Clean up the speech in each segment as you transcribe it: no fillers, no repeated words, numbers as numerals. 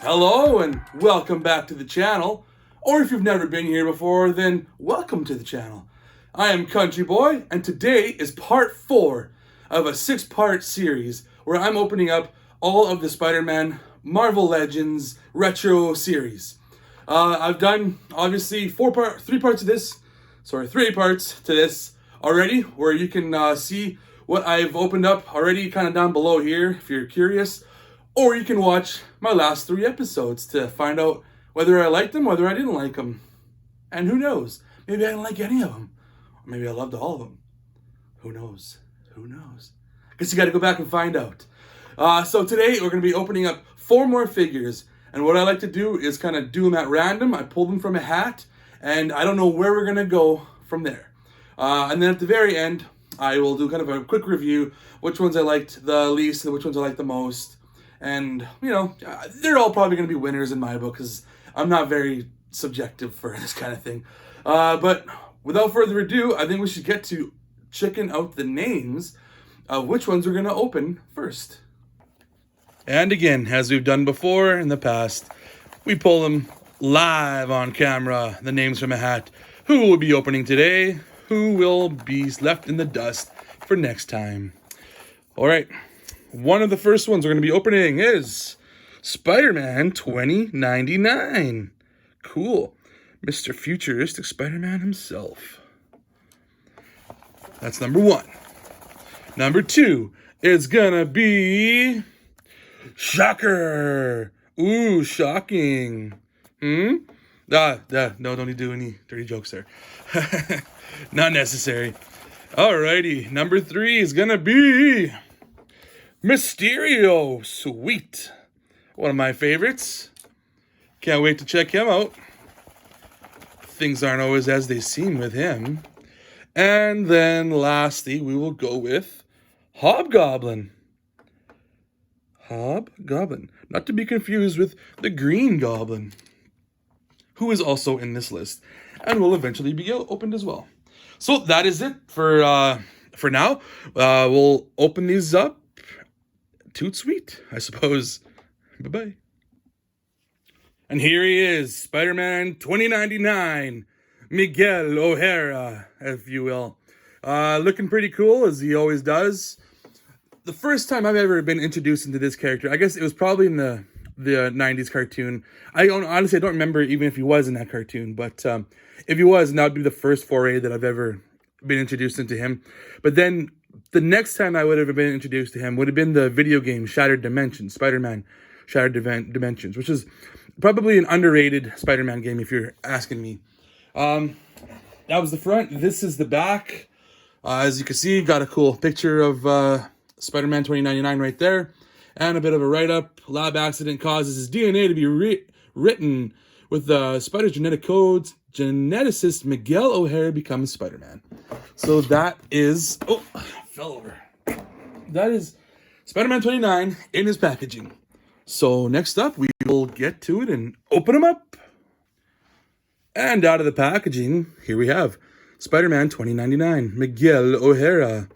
Hello and welcome back to the channel. Or if you've never been here before, then welcome to the channel. I am Country Boy, and today is part 4 of a 6-part series where I'm opening up all of the Spider-Man Marvel Legends retro series. I've done obviously 3 parts to this already, where you can see what I've opened up already kind of down below here if you're curious. Or you can watch my last 3 episodes to find out whether I liked them, whether I didn't like them. And who knows? Maybe I didn't like any of them. Or maybe I loved all of them. Who knows? Who knows? Guess you gotta go back and find out. So today we're gonna be opening up 4 more figures. And what I like to do is kind of do them at random. I pull them from a hat, and I don't know where we're gonna go from there. And then at the very end, I will do kind of a quick review, which ones I liked the least and which ones I liked the most. And, you know, they're all probably going to be winners in my book because I'm not very subjective for this kind of thing. But without further ado, I think we should get to checking out the names of which ones we're going to open first. And again, as we've done before in the past, we pull them live on camera, the names from a hat. Who will be opening today? Who will be left in the dust for next time? All right. One of the first ones we're going to be opening is Spider-Man 2099. Cool. Mr. Futuristic Spider-Man himself. That's number 1. Number 2 is going to be Shocker. Ooh, shocking. No, don't need to do any dirty jokes there. Not necessary. Alrighty, number 3 is going to be Mysterio, sweet. One of my favorites. Can't wait to check him out. Things aren't always as they seem with him. And then lastly, we will go with Hobgoblin. Hobgoblin. Not to be confused with the Green Goblin, who is also in this list and will eventually be opened as well. So that is it for now. We'll open these up. Toot sweet, I suppose. Bye-bye. And here he is, Spider-Man 2099, Miguel O'Hara, if you will. Looking pretty cool, as he always does. The first time I've ever been introduced into this character, I guess it was probably in the 90s cartoon. Honestly, I don't remember even if he was in that cartoon, but if he was, that would be the first foray that I've ever been introduced into him. But then the next time I would have been introduced to him would have been the video game Shattered Dimensions, Spider-Man Shattered Dimensions, which is probably an underrated Spider-Man game if you're asking me. That was the front. This is the back. As you can see, got a cool picture of Spider-Man 2099 right there. And a bit of a write-up. Lab accident causes his DNA to be written with the spider's genetic codes. Geneticist Miguel O'Hara becomes Spider-Man. So that is... Oh, fell over. That is Spider-Man 29 in his packaging. So next up, we will get to it and open them up. And out of the packaging, here we have Spider-Man 2099, Miguel O'Hara,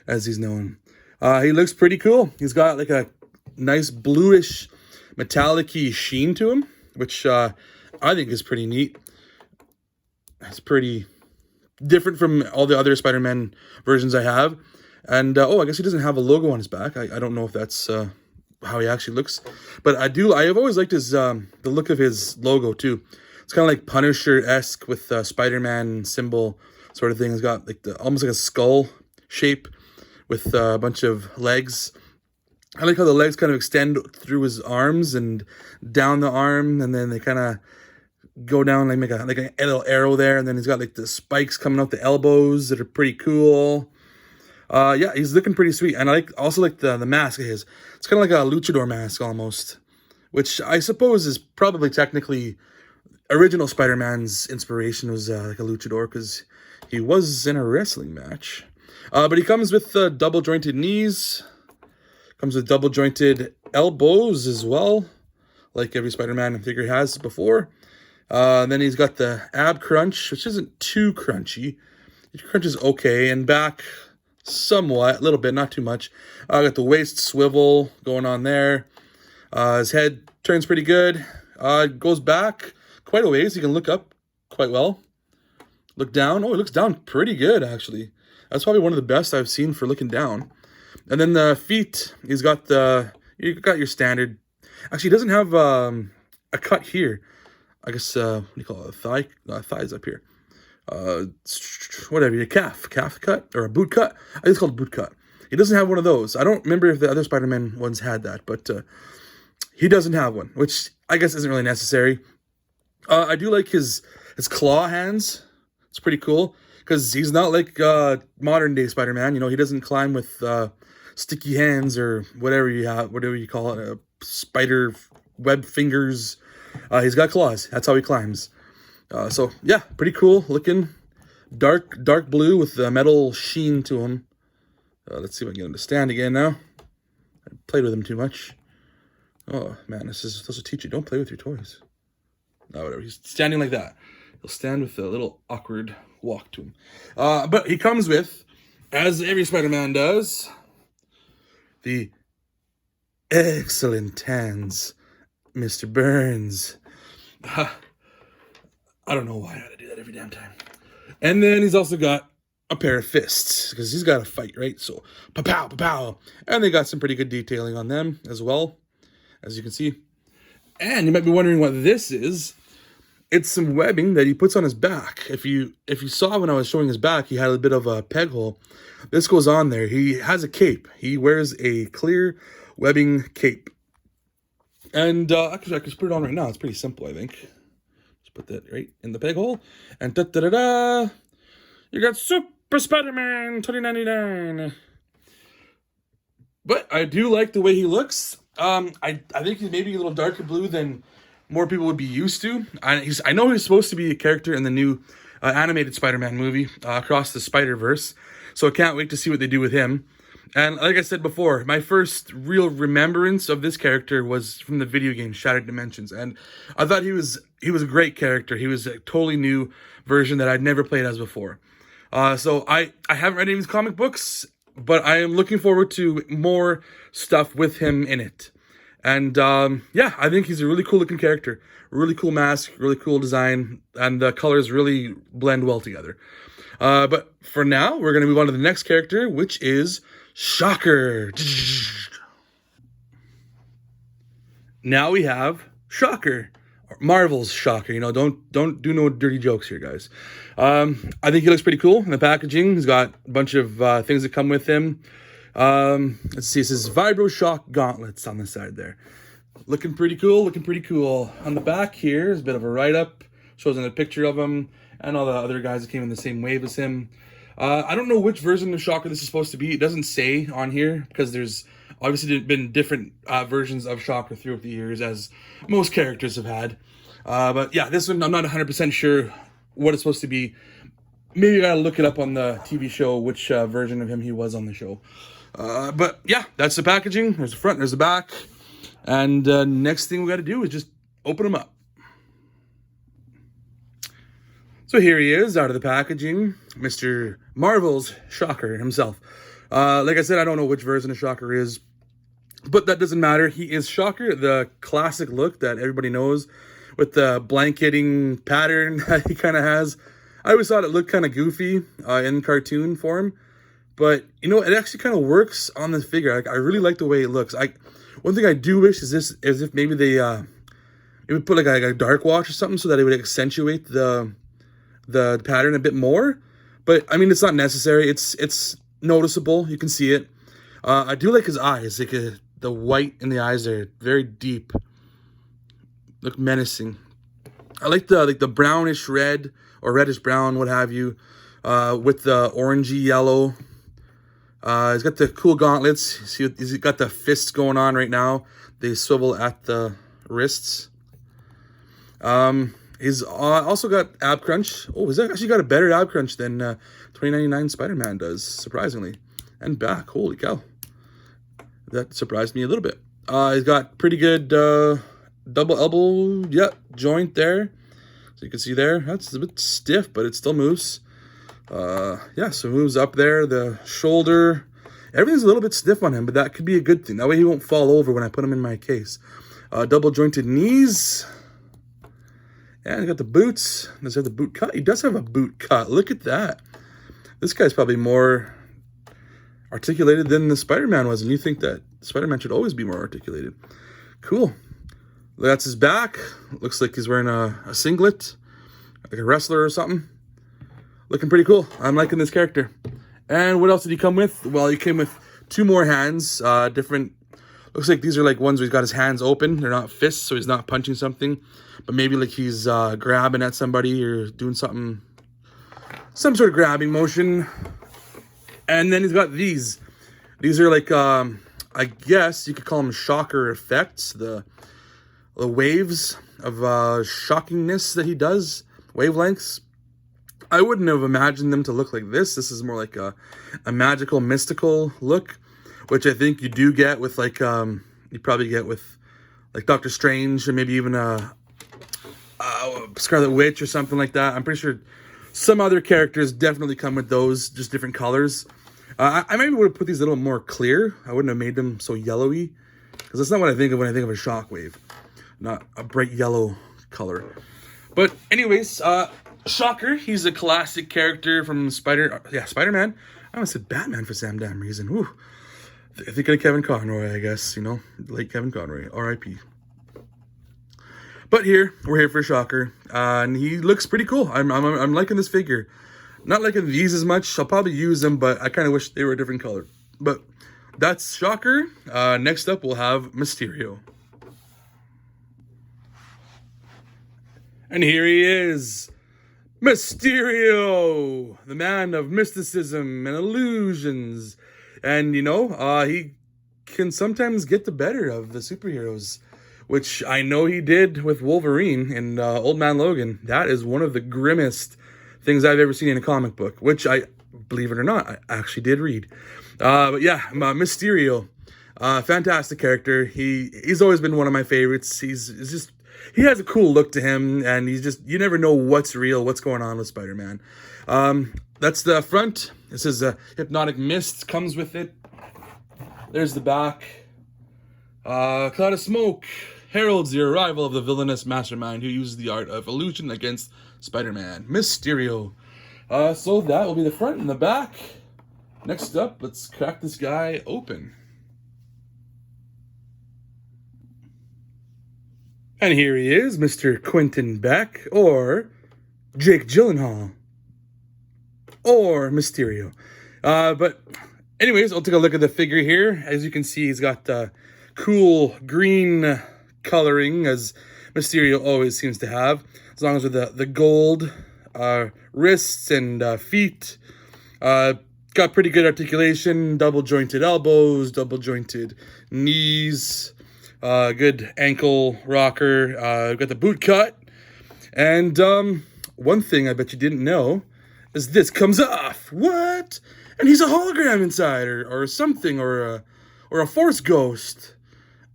as he's known. He looks pretty cool. He's got like a nice bluish, metallic-y sheen to him, which I think is pretty neat. It's pretty different from all the other Spider-Man versions I have. And, I guess he doesn't have a logo on his back. I don't know if that's how he actually looks. But I've always liked his the look of his logo, too. It's kind of like Punisher-esque with the Spider-Man symbol sort of thing. It's got like almost like a skull shape with a bunch of legs. I like how the legs kind of extend through his arms and down the arm, and then they kind of go down like make a little arrow there, and then he's got like the spikes coming out the elbows that are pretty cool. Yeah, he's looking pretty sweet, and I also like the mask of his. It's kind of like a luchador mask almost, which I suppose is probably technically original Spider-Man's inspiration was like a luchador because he was in a wrestling match. But he comes with double jointed knees, comes with double jointed elbows as well, like every Spider-Man figure has before. Then he's got the ab crunch, which isn't too crunchy. It crunches okay, and back somewhat, a little bit, not too much. Got the waist swivel going on there. His head Turns pretty good. Goes back quite a ways. You can look up quite well. Look down. Oh, it looks down pretty good, actually. That's probably one of the best I've seen for looking down. And then the feet, you got your standard. Actually, he doesn't have a cut here. I guess, what do you call it? Thighs up here. Whatever, your calf cut or a boot cut. I think it's called a boot cut. He doesn't have one of those. I don't remember if the other Spider-Man ones had that, but he doesn't have one, which I guess isn't really necessary. I do like his claw hands. It's pretty cool because he's not like modern day Spider-Man. He doesn't climb with sticky hands or whatever you call it, spider web fingers. He's got claws. That's how he climbs. So yeah, pretty cool looking. Dark blue with the metal sheen to him. Let's see if I can get him to stand again now. I played with him too much. Oh man, this is supposed to teach you, don't play with your toys. No, whatever. He's standing like that. He'll stand with a little awkward walk to him. But he comes with, as every Spider-Man does, the excellent hands, Mr. Burns. I don't know why I gotta do that every damn time. And then he's also got a pair of fists, because he's got to fight, right? So, pa-pow, pa-pow. And they got some pretty good detailing on them as well, as you can see. And you might be wondering what this is. It's some webbing that he puts on his back. If you saw when I was showing his back, he had a bit of a peg hole. This goes on there. He has a cape. He wears a clear webbing cape. And actually, I can just put it on right now. It's pretty simple, I think. Just put that right in the peg hole. And da-da-da-da! You got Super Spider-Man 2099. But I do like the way he looks. I think he's maybe a little darker blue than more people would be used to. I know he's supposed to be a character in the new animated Spider-Man movie, Across the Spider-Verse. So I can't wait to see what they do with him. And like I said before, my first real remembrance of this character was from the video game Shattered Dimensions. And I thought he was a great character. He was a totally new version that I'd never played as before. So I haven't read any of his comic books, but I am looking forward to more stuff with him in it. And yeah, I think he's a really cool looking character. Really cool mask, really cool design, and the colors really blend well together. But for now, we're going to move on to the next character, which is Shocker. Now we have Shocker. Marvel's Shocker. Don't do no dirty jokes here, guys. I think he looks pretty cool in the packaging. He's got a bunch of things that come with him. Let's see. It says Vibro Shock gauntlets on the side there. Looking pretty cool. On the back here is a bit of a write-up. Shows in a picture of him and all the other guys that came in the same wave as him. I don't know which version of Shocker this is supposed to be. It doesn't say on here because there's obviously been different versions of Shocker throughout the years, as most characters have had. But yeah, this one I'm not 100% sure what it's supposed to be. Maybe I gotta look it up on the TV show, which version of him he was on the show. But yeah, that's the packaging. There's the front, there's the back. And next thing we gotta do is just open them up. So here he is out of the packaging, Mr. Marvel's Shocker himself. Like I said, I don't know which version of Shocker is, but that doesn't matter. He is Shocker, the classic look that everybody knows, with the blanketing pattern that he kind of has. I always thought it looked kind of goofy in cartoon form, but it actually kind of works on the figure. I really like the way it looks. One thing I do wish is if maybe they would put like a dark wash or something so that it would accentuate the pattern a bit more. But I mean, it's not necessary. It's noticeable. You can see it. I do like his eyes. Like the white in the eyes are very deep. Look menacing. I like the brownish red or reddish brown, what have you, with the orangey yellow. He's got the cool gauntlets. See, he's got the fists going on right now. They swivel at the wrists. He's also got ab crunch. Oh, he's actually got a better ab crunch than 2099 Spider-Man does, surprisingly. And back, holy cow. That surprised me a little bit. He's got pretty good double elbow, joint there. So you can see there, that's a bit stiff, but it still moves. So it moves up there, the shoulder. Everything's a little bit stiff on him, but that could be a good thing. That way he won't fall over when I put him in my case. Double jointed knees. And got the boots. Does he have the boot cut? He does have a boot cut. Look at that. This guy's probably more articulated than the Spider-Man was. And you think that Spider-Man should always be more articulated. Cool. That's his back. Looks like he's wearing a singlet. Like a wrestler or something. Looking pretty cool. I'm liking this character. And what else did he come with? Well, he came with 2 more hands. Different. Looks like these are like ones where he's got his hands open. They're not fists, so he's not punching something. But maybe like he's grabbing at somebody or doing something. Some sort of grabbing motion. And then he's got these. These are like, I guess you could call them shocker effects. The waves of shockingness that he does. Wavelengths. I wouldn't have imagined them to look like this. This is more like a magical, mystical look, which I think you do get with like, you probably get with like Doctor Strange or maybe even a Scarlet Witch or something like that. I'm pretty sure some other characters definitely come with those, just different colors. I maybe would have put these a little more clear. I wouldn't have made them so yellowy, because that's not what I think of when I think of a shockwave. Not a bright yellow color. But anyways, Shocker, he's a classic character from Spider-Man. I almost said Batman for some damn reason. Whew. I think of Kevin Conroy, I guess, you know, late Kevin Conroy, R.I.P. But we're here for Shocker, and he looks pretty cool. I'm liking this figure. Not liking these as much. I'll probably use them, but I kind of wish they were a different color. But that's Shocker. Next up, we'll have Mysterio. And here he is. Mysterio, the man of mysticism and illusions. And, you know, he can sometimes get the better of the superheroes, which I know he did with Wolverine and Old Man Logan. That is one of the grimmest things I've ever seen in a comic book, which I, believe it or not, I actually did read. But yeah, Mysterio, fantastic character. He's always been one of my favorites. He has a cool look to him, and you never know what's real, what's going on with Spider-Man. That's the front. This is a hypnotic mist, comes with it. There's the back. Cloud of smoke heralds the arrival of the villainous mastermind who uses the art of illusion against Spider-Man. Mysterio. So that will be the front and the back. Next up, let's crack this guy open. And here he is, Mr. Quentin Beck, or Jake Gyllenhaal, or Mysterio. But anyways, I'll take a look at the figure here. As you can see, he's got cool green coloring, as Mysterio always seems to have, as long as with the gold wrists and feet. Got pretty good articulation, double jointed elbows, double jointed knees. Good ankle rocker. Got the boot cut. And one thing I bet you didn't know is this comes off. What? And he's a hologram inside, or something, or a force ghost.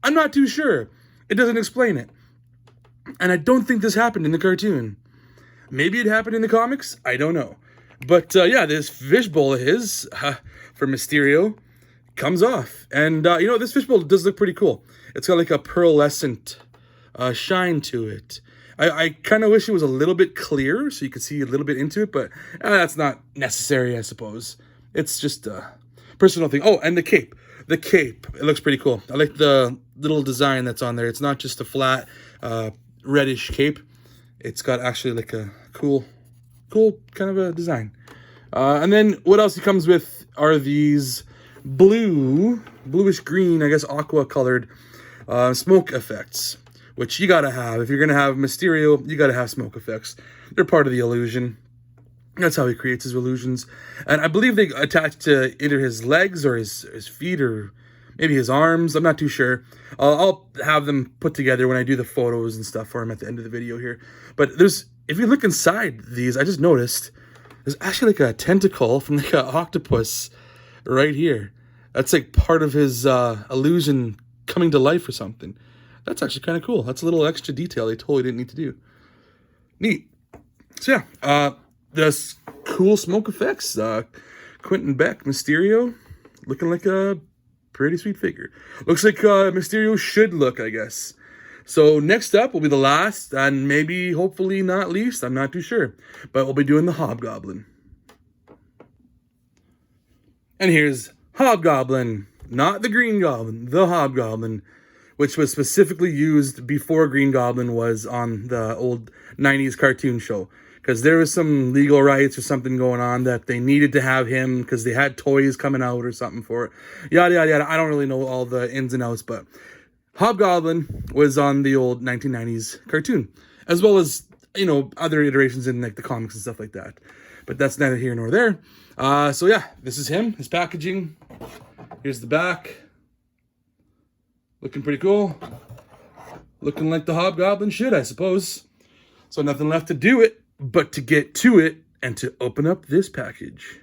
I'm not too sure. It doesn't explain it. And I don't think this happened in the cartoon. Maybe it happened in the comics. I don't know. But yeah, this fishbowl of his for Mysterio comes off. And you know, this fishbowl does look pretty cool. It's got like a pearlescent shine to it. I kind of wish it was a little bit clearer so you could see a little bit into it, but that's not necessary, I suppose. It's just a personal thing. Oh, and the cape. The cape. It looks pretty cool. I like the little design that's on there. It's not just a flat reddish cape. It's got actually like a cool kind of a design. And then what else he comes with are these bluish green, I guess aqua colored smoke effects, which you gotta have. If you're gonna have Mysterio, you gotta have smoke effects. They're part of the illusion. That's how he creates his illusions. And I believe they attach to either his legs or his feet or maybe his arms. I'm not too sure. I'll have them put together when I do the photos and stuff for him at the end of the video here. But if you look inside these, I just noticed there's actually like a tentacle from like an octopus right here. That's like part of his illusion coming to life or something. That's actually kind of cool. That's a little extra detail they totally didn't need to do. Neat. So yeah, this cool smoke effects. Quentin Beck, Mysterio, looking like a pretty sweet figure. Looks like Mysterio should look, I guess. So next up will be the last, and maybe, hopefully not least, I'm not too sure, but we'll be doing the Hobgoblin. And here's Hobgoblin, not the Green Goblin, the Hobgoblin, which was specifically used before Green Goblin was on the old 90s cartoon show. Because there was some legal rights or something going on that they needed to have him because they had toys coming out or something for it. Yada, yada, yada. I don't really know all the ins and outs, but Hobgoblin was on the old 1990s cartoon, as well as, other iterations in like the comics and stuff like that. But that's neither here nor there. So yeah, this is him, his packaging. Here's the back. Looking pretty cool. Looking like the Hobgoblin should, I suppose. So nothing left to do it but to get to it and to open up this package.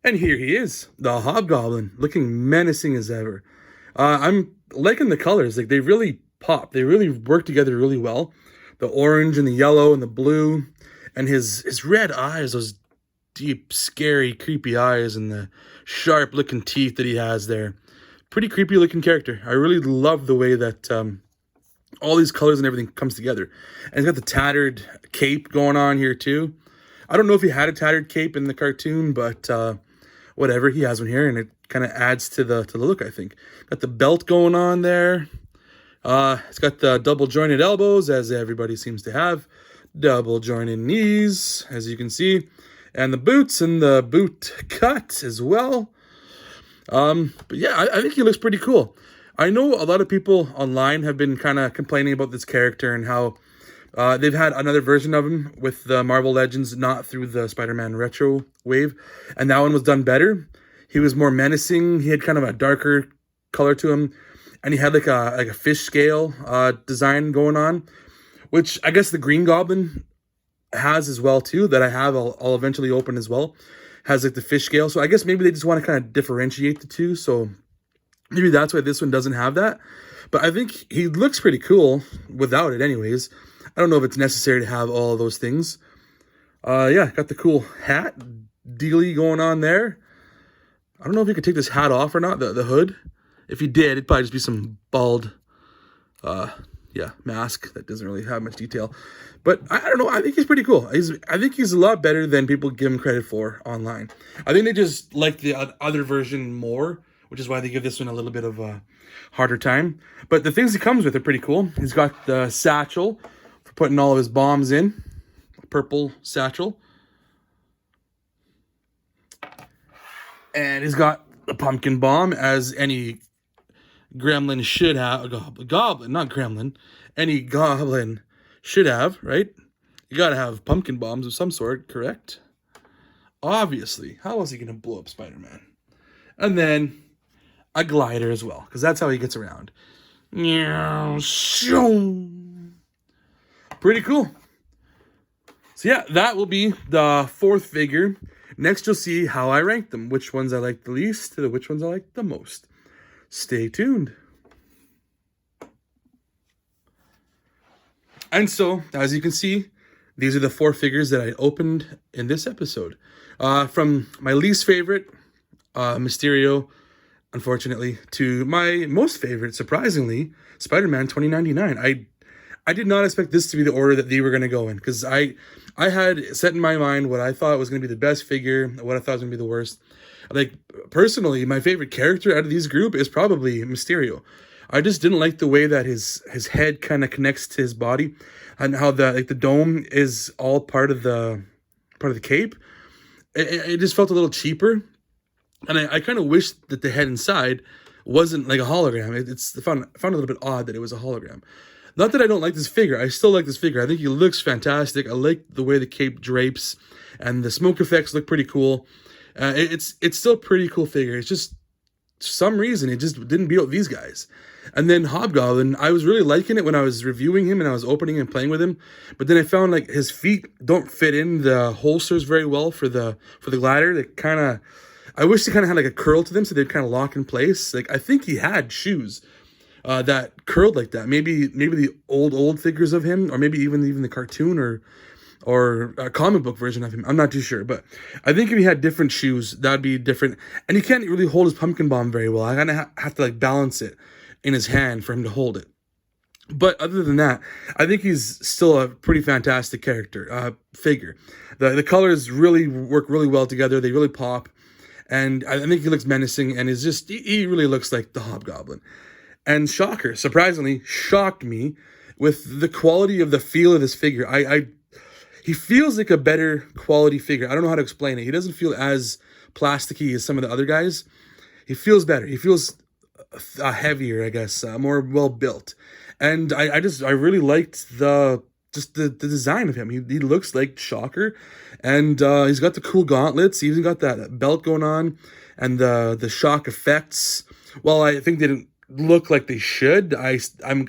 And here he is, the Hobgoblin, looking menacing as ever. I'm liking the colors. Like, they really pop. They really work together really well. The orange and the yellow and the blue. And his red eyes, those deep, scary, creepy eyes, and the sharp-looking teeth that he has there. Pretty creepy-looking character. I really love the way that all these colors and everything comes together. And he's got the tattered cape going on here, too. I don't know if he had a tattered cape in the cartoon, but whatever, he has one here, and it kind of adds to the look, I think. Got the belt going on there. It's got the double-jointed elbows, as everybody seems to have. Double-jointed knees, as you can see. And the boots and the boot cut as well. But yeah, I think he looks pretty cool. I know a lot of people online have been kind of complaining about this character and how they've had another version of him with the Marvel Legends, not through the Spider-Man retro wave. And that one was done better. He was more menacing. He had kind of a darker color to him. And he had like a fish scale design going on, which I guess the Green Goblin has as well too, that I have. I'll eventually open as well. Has like the fish scale. So I guess maybe they just want to kind of differentiate the two. So maybe that's why this one doesn't have that. But I think he looks pretty cool without it anyways. I don't know if it's necessary to have all of those things. Yeah, got the cool hat dealy going on there. I don't know if you could take this hat off or not, the hood. If you did, it'd probably just be some bald, mask that doesn't really have much detail. But I don't know. I think he's pretty cool. I think he's a lot better than people give him credit for online. I think they just like the other version more, which is why they give this one a little bit of a harder time. But the things he comes with are pretty cool. He's got the satchel for putting all of his bombs in. Purple satchel. And he's got a pumpkin bomb, as any gremlin should have. Goblin, not gremlin. Any goblin should have, right? You gotta have pumpkin bombs of some sort, correct? Obviously. How else is he gonna blow up Spider-Man? And then a glider as well, because that's how he gets around. Pretty cool. So yeah, that will be the fourth figure. Next, you'll see how I rank them. Which ones I like the least to which ones I like the most. Stay tuned. And so, as you can see, these are the four figures that I opened in this episode. From my least favorite, Mysterio, unfortunately, to my most favorite, surprisingly, Spider-Man 2099. I did not expect this to be the order that they were going to go in, because I had set in my mind what I thought was going to be the best figure, what I thought was going to be the worst. Like, personally, my favorite character out of these group is probably Mysterio. I just didn't like the way that his head kind of connects to his body, and how the dome is all part of the cape. It just felt a little cheaper, and I kind of wish that the head inside wasn't like a hologram. I found it a little bit odd that it was a hologram. Not that I don't like this figure. I still like this figure. I think he looks fantastic. I like the way the cape drapes, and the smoke effects look pretty cool. It's still a pretty cool figure. It's just, for some reason, it just didn't beat out these guys. And then Hobgoblin, I was really liking it when I was reviewing him and I was opening and playing with him. But then I found like his feet don't fit in the holsters very well for the glider. They kind of, I wish they kind of had like a curl to them so they'd kind of lock in place. Like, I think he had shoes that curled like that. Maybe the old figures of him, or maybe even the cartoon or a comic book version of him. I'm not too sure, but I think if he had different shoes, that'd be different. And he can't really hold his pumpkin bomb very well. I kind of have to like balance it in his hand for him to hold it. But other than that, I think he's still a pretty fantastic figure. The colors really work really well together. They really pop. And I think he looks menacing, and he really looks like the Hobgoblin. And shocker, surprisingly, shocked me with the quality of the feel of this figure. He feels like a better quality figure. I don't know how to explain it. He doesn't feel as plasticky as some of the other guys. He feels better. He feels heavier, I guess, more well built. And I really liked the design of him. He looks like Shocker, and he's got the cool gauntlets. He's even got that belt going on, and the shock effects. While I think they didn't look like they should, I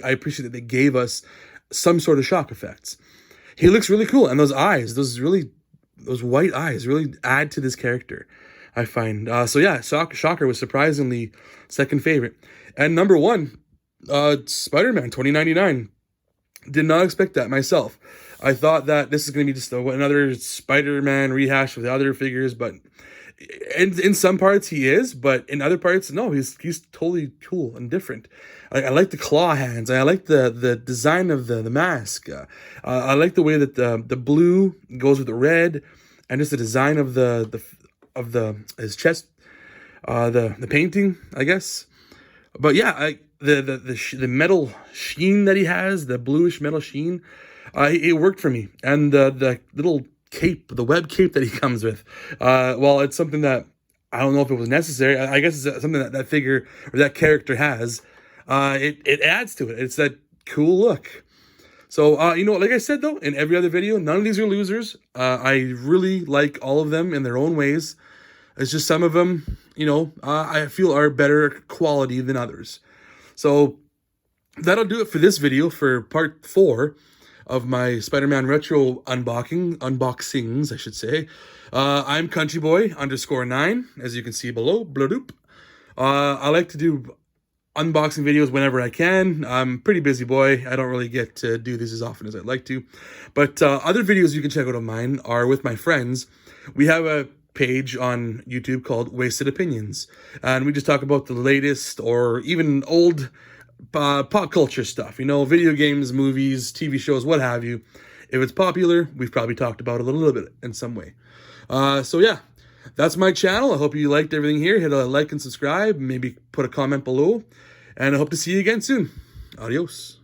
appreciate that they gave us some sort of shock effects. He looks really cool, and those eyes, those white eyes, really add to this character, I find. So yeah, Shocker was surprisingly second favorite, and number one, Spider-Man 2099. Did not expect that myself. I thought that this is going to be just another Spider-Man rehash with the other figures, but in some parts he is, but in other parts, no, he's totally cool and different. I like the claw hands. I like the design of the mask. I like the way that the blue goes with the red, and just the design of his chest, the painting, I guess. But yeah, the metal sheen that he has, the bluish metal sheen, it worked for me. And the little cape, the web cape that he comes with, well, it's something that I don't know if it was necessary. I guess it's something that figure or that character has. It adds to it. It's that cool look. So, like I said, though, in every other video, none of these are losers. I really like all of them in their own ways. It's just some of them, I feel are better quality than others. So that'll do it for this video, for part 4 of my Spider-Man Retro unboxings, I should say. I'm countryboy_9, as you can see below. Bladoop. I like to do unboxing videos whenever I can. I'm a pretty busy boy. I don't really get to do these as often as I'd like to. But other videos you can check out of mine are with my friends. We have a page on YouTube called Wasted Opinions, and we just talk about the latest or even old pop culture stuff, video games, movies, TV shows, what have you. If it's popular, we've probably talked about it a little bit in some way. So yeah, that's my channel. I hope you liked everything here. Hit a like and subscribe, maybe put a comment below, and I hope to see you again soon. Adios.